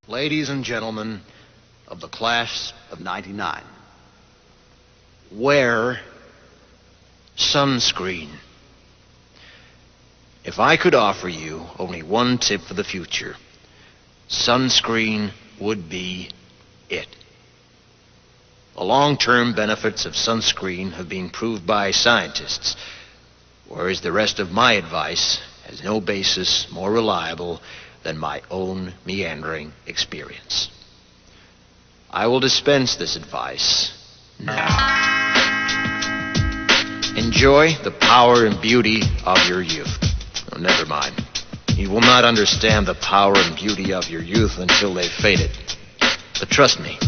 Ladies and gentlemen of the class of '99, wear sunscreen. If I could offer you only one tip for the future, sunscreen would be it. The long-term benefits of sunscreen have been proved by scientists, whereas the rest of my advice has no basis more reliable than my own meandering experience. I will dispense this advice now. Enjoy the power and beauty of your youth. Oh, never mind. You will not understand the power and beauty of your youth until they've faded. But trust me,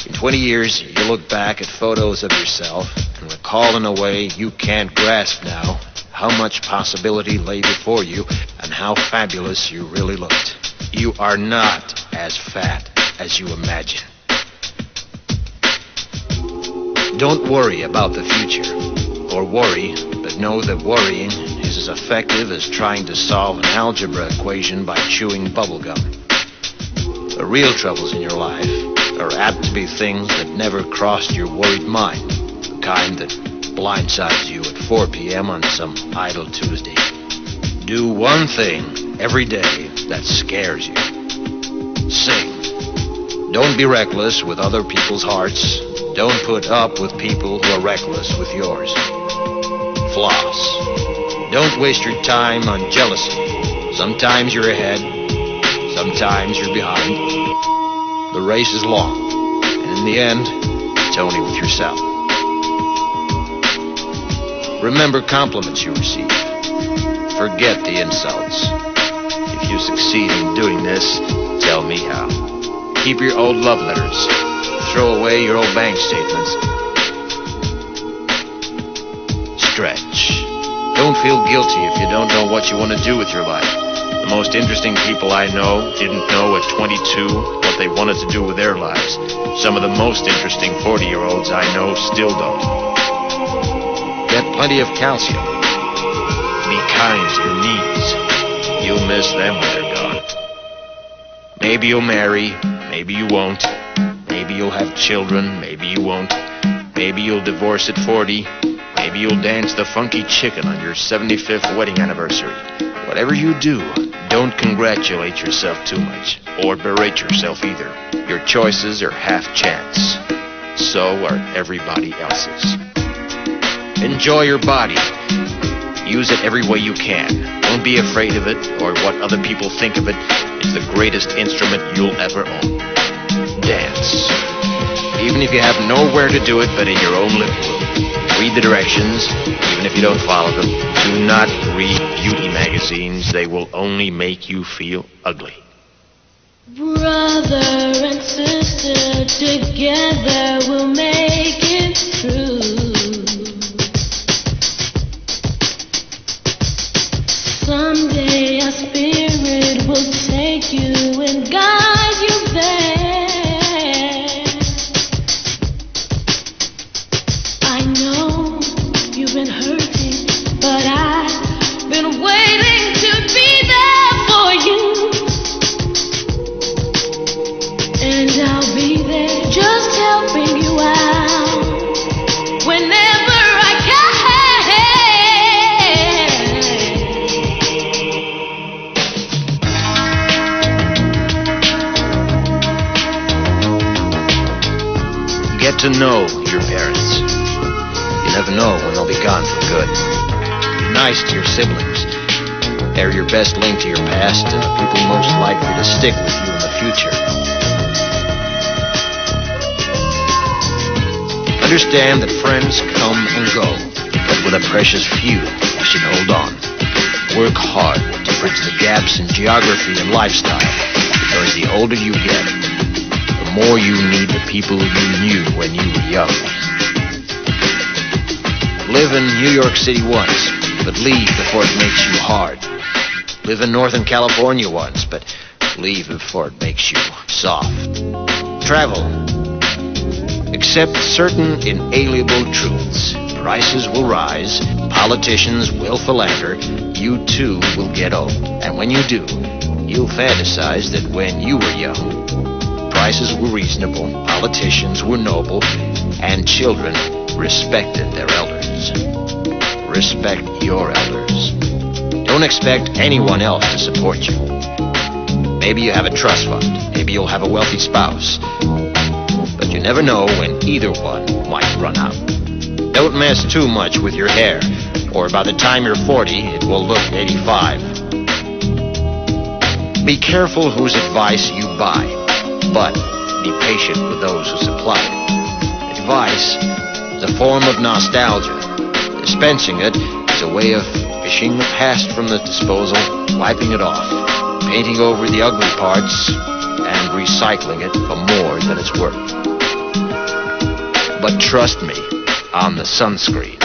in 20 years, you'll look back at photos of yourself and recall in a way you can't grasp now how much possibility lay before you and how fabulous you really looked. You are not as fat as you imagine. Don't worry about the future, or worry, but know that worrying is as effective as trying to solve an algebra equation by chewing bubblegum. The real troubles in your life are apt to be things that never crossed your worried mind, the kind that blindsides you at 4 p.m. on some idle Tuesday. Do one thing every day that scares you. Sing. Don't be reckless with other people's hearts. Don't put up with people who are reckless with yours. Floss. Don't waste your time on jealousy. Sometimes you're ahead, sometimes you're behind. The race is long, and in the end, it's only with yourself. Remember compliments you receive. Forget the insults. If you succeed in doing this, tell me how. Keep your old love letters. Throw away your old bank statements. Stretch. Don't feel guilty if you don't know what you want to do with your life. The most interesting people I know didn't know at 22 what they wanted to do with their lives. Some of the most interesting 40-year-olds I know still don't. Get plenty of calcium. Be kind to your knees. You'll miss them when they're gone. Maybe you'll marry, maybe you won't. Maybe you'll have children, maybe you won't. Maybe you'll divorce at 40. Maybe you'll dance the funky chicken on your 75th wedding anniversary. Whatever you do, don't congratulate yourself too much, or berate yourself either. Your choices are half chance. So are everybody else's. Enjoy your body. Use it every way you can. Don't be afraid of it, or what other people think of it is the greatest instrument you'll ever own. Dance. Even if you have nowhere to do it but in your own living room. Read the directions, even if you don't follow them. Do not read beauty magazines. They will only make you feel ugly. Brother and sister, together we'll make it through. Someday our spirit will take you and guide you there. I know you've been hurting, but I've been waiting to be there for you. And I'll be there just helping you out whenever I can. Get to know your parents. You never know when they'll be gone for good. Be nice to your siblings. They're your best link to your past and the people most likely to stick with you in the future. Understand that friends come and go, but with a precious few, you should hold on. Work hard to bridge the gaps in geography and lifestyle, because the older you get, the more you need the people you knew when you were young. Live in New York City once, but leave before it makes you hard. Live in Northern California once, but leave before it makes you soft. Travel. Accept certain inalienable truths. Prices will rise, politicians will philander, you too will get old. And when you do, You'll fantasize that when you were young, prices were reasonable, politicians were noble, and children respected their elders. Respect your elders. Don't expect anyone else to support you. Maybe you have a trust fund. Maybe you'll have a wealthy spouse. But you never know when either one might run out. Don't mess too much with your hair, or by the time you're 40, it will look 85. Be careful whose advice you buy, but be patient with those who supply it. Advice is a form of nostalgia. Dispensing it is a way of fishing the past from the disposal, wiping it off, painting over the ugly parts, and recycling it for more than it's worth. But trust me on the sunscreen.